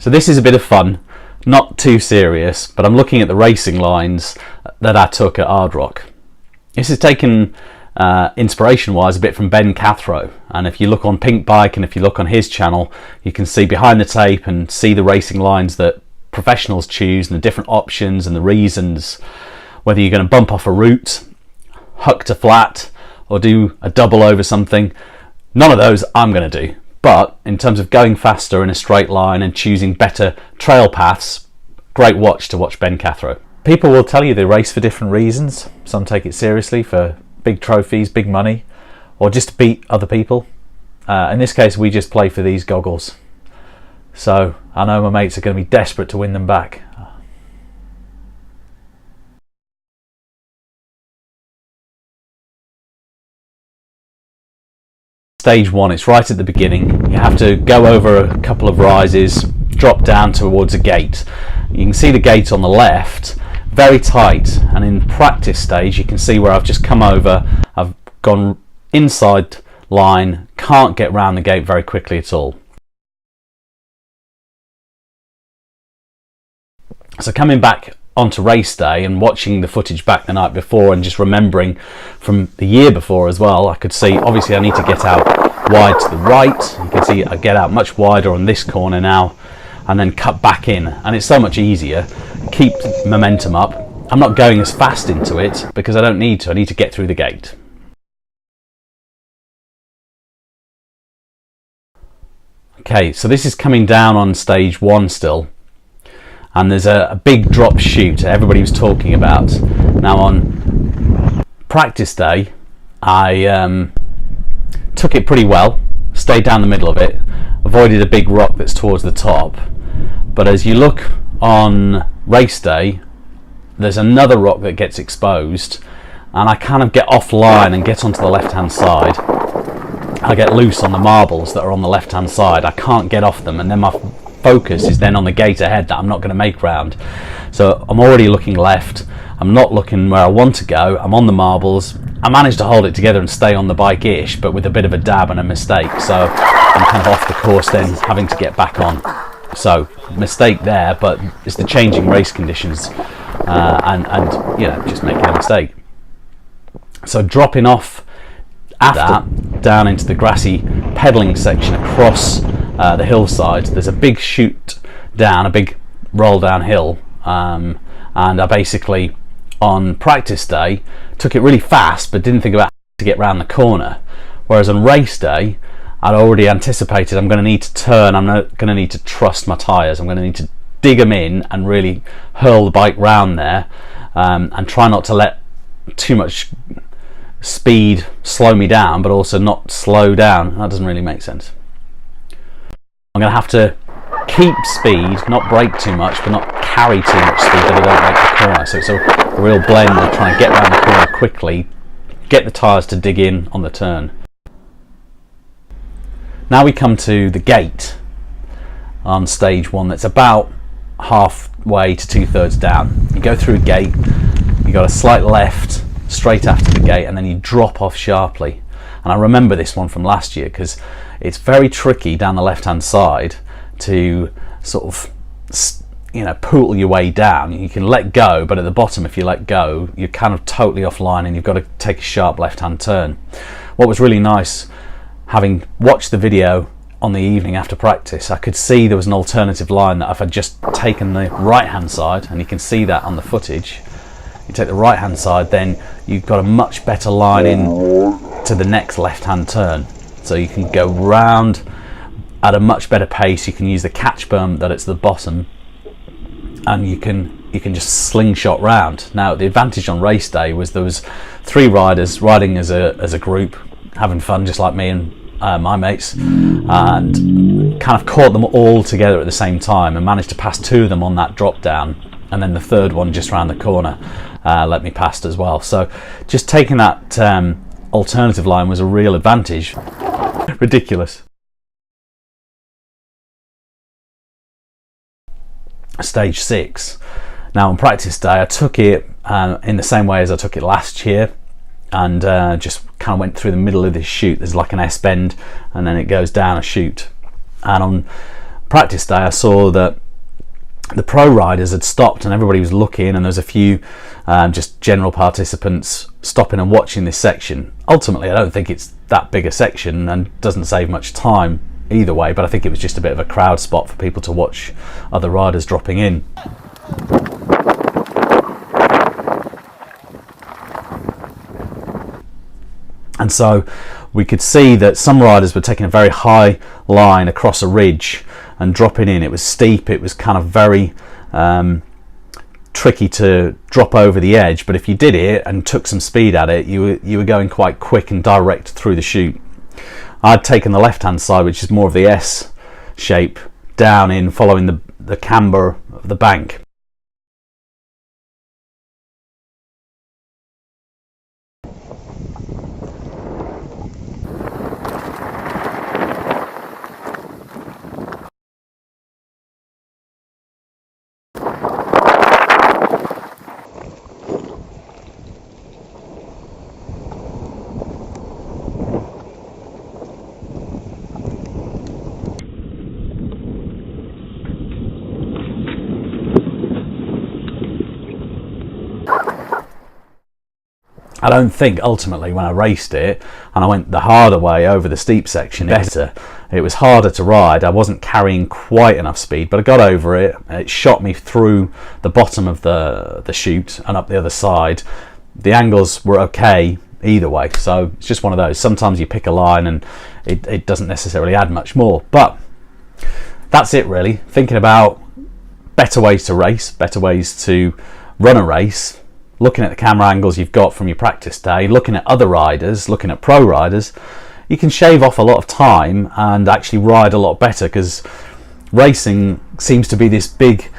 So this is a bit of fun, not too serious, but I'm looking at the racing lines that I took at ArdRock. This is taken inspiration wise a bit from Ben Cathro, and if you look on Pinkbike and if you look on his channel, you can see behind the tape and see the racing lines that professionals choose and the different options and the reasons, whether you're going to bump off a route, huck to flat, or do a double over something. None of those I'm going to do. But in terms of going faster in a straight line and choosing better trail paths, great watch to watch Ben Cathro. People will tell you they race for different reasons. Some take it seriously for big trophies, big money, or just to beat other people. In this case, we just play for these goggles. So I know my mates are going to be desperate to win them back. Stage 1, it's right at the beginning. You have to go over a couple of rises, drop down towards a gate. You can see the gate on the left, very tight, and in practice stage you can see where I've just come over, I've gone inside line, can't get round the gate very quickly at all. So coming back onto race day and watching the footage back the night before and just remembering from the year before as well, I could see obviously I need to get out wide to the right. You can see I get out much wider on this corner now and then cut back in, and it's so much easier. Keep momentum up. I'm not going as fast into it because I don't need to. I need to get through the gate. Okay, so this is coming down on stage 1 still. And there's a big drop chute everybody was talking about. Now on practice day, I took it pretty well, stayed down the middle of it, avoided a big rock that's towards the top. But as you look on race day, there's another rock that gets exposed, and I kind of get offline and get onto the left hand side. I get loose on the marbles that are on the left hand side. I can't get off them, and then my focus is then on the gate ahead that I'm not going to make round. So I'm already looking left, I'm not looking where I want to go, I'm on the marbles. I managed to hold it together and stay on the bike-ish, but with a bit of a dab and a mistake, so I'm kind of off the course then, having to get back on. So mistake there, but it's the changing race conditions and you know, just making a mistake. So dropping off after that down into the grassy pedalling section across the hillside, there's a big chute down, a big roll down hill, and I basically on practice day took it really fast but didn't think about how to get round the corner, whereas on race day I'd already anticipated I'm going to need to turn, I'm not going to need to trust my tyres, I'm going to need to dig them in and really hurl the bike round there, and try not to let too much speed slow me down but also not slow down. That doesn't really make sense. I'm going to have to keep speed, not brake too much, but not carry too much speed that I don't make the corner. So it's a real blend of trying to get around the corner quickly, get the tyres to dig in on the turn. Now we come to the gate on stage 1 that's about halfway to 2/3 down. You go through a gate, you got a slight left straight after the gate, and then you drop off sharply. And I remember this one from last year because it's very tricky down the left hand side to sort of, you know, poodle your way down. You can let go, but at the bottom if you let go you're kind of totally offline and you've got to take a sharp left hand turn. What was really nice, having watched the video on the evening after practice, I could see there was an alternative line that if I'd just taken the right hand side, and you can see that on the footage, you take the right hand side, then you've got a much better line in to the next left hand turn, so you can go round at a much better pace. You can use the catch berm that it's the bottom, and you can just slingshot round. Now the advantage on race day was there was 3 riders riding as a group, having fun just like me and my mates, and kind of caught them all together at the same time and managed to pass 2 of them on that drop down, and then the third one just round the corner let me past as well. So just taking that alternative line was a real advantage. Ridiculous. Stage 6. Now on practice day I took it in the same way as I took it last year, and just kind of went through the middle of this chute. There's like an S bend and then it goes down a chute, and on practice day, I saw that the pro riders had stopped and everybody was looking, and there's a few just general participants stopping and watching this section. Ultimately, I don't think it's that big a section and doesn't save much time either way, but I think it was just a bit of a crowd spot for people to watch other riders dropping in. And so we could see that some riders were taking a very high line across a ridge and dropping in. It was steep, it was kind of very tricky to drop over the edge, but if you did it and took some speed at it, you were going quite quick and direct through the chute. I'd taken the left hand side, which is more of the S shape, down in following the camber of the bank. I don't think ultimately when I raced it and I went the harder way over the steep section, better. It was harder to ride. I wasn't carrying quite enough speed, but I got over it. It shot me through the bottom of the chute and up the other side. The angles were okay either way, so it's just one of those. Sometimes you pick a line and it doesn't necessarily add much more, but that's it really. Thinking about better ways to race, better ways to run a race, looking at the camera angles you've got from your practice day, looking at other riders, looking at pro riders, you can shave off a lot of time and actually ride a lot better, because racing seems to be this big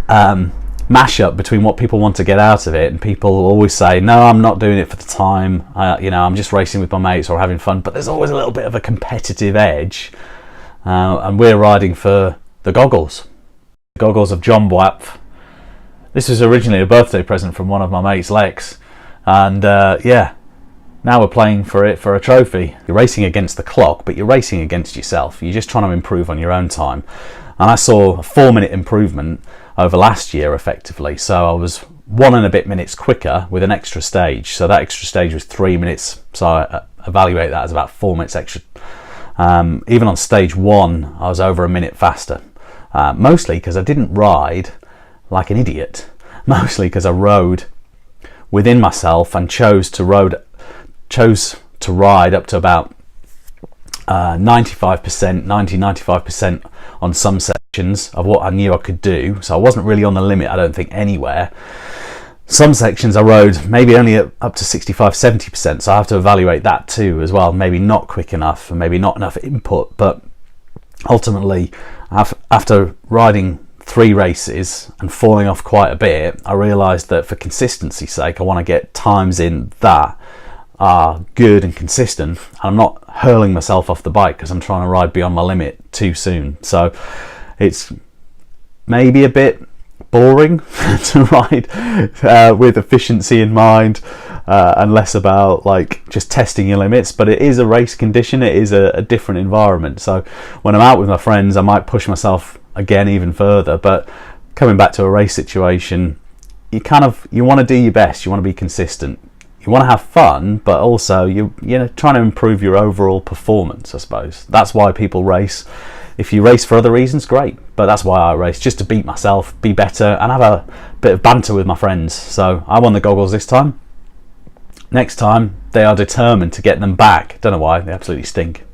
mashup between what people want to get out of it, and people always say, no, I'm not doing it for the time, I'm just racing with my mates or having fun, but there's always a little bit of a competitive edge, and we're riding for the goggles of John Boap. This was originally a birthday present from one of my mates, Lex, and yeah, now we're playing for it for a trophy. You're racing against the clock, but you're racing against yourself. You're just trying to improve on your own time. And I saw a 4-minute improvement over last year effectively, so I was 1 and a bit minutes quicker with an extra stage. So that extra stage was 3 minutes, so I evaluate that as about 4 minutes extra. Even on stage 1 I was over a minute faster, mostly because I didn't ride like an idiot, mostly because I rode within myself and chose to ride up to about 95% on some sections of what I knew I could do. So I wasn't really on the limit, I don't think, anywhere. Some sections I rode maybe only up to 65-70%, so I have to evaluate that too as well. Maybe not quick enough and maybe not enough input, but ultimately after riding 3 races and falling off quite a bit, I realised that for consistency's sake I want to get times in that are good and consistent, and I'm not hurling myself off the bike because I'm trying to ride beyond my limit too soon. So it's maybe a bit boring to ride with efficiency in mind and less about like just testing your limits, but it is a race condition, it is a different environment. So when I'm out with my friends I might push myself again even further, but coming back to a race situation, you want to do your best, you want to be consistent, you want to have fun, but also you're trying to improve your overall performance. I suppose that's why people race. If you race for other reasons, great, but that's why I race, just to beat myself, be better, and have a bit of banter with my friends. So I won the goggles this time. Next time they are determined to get them back. Don't know why, they absolutely stink.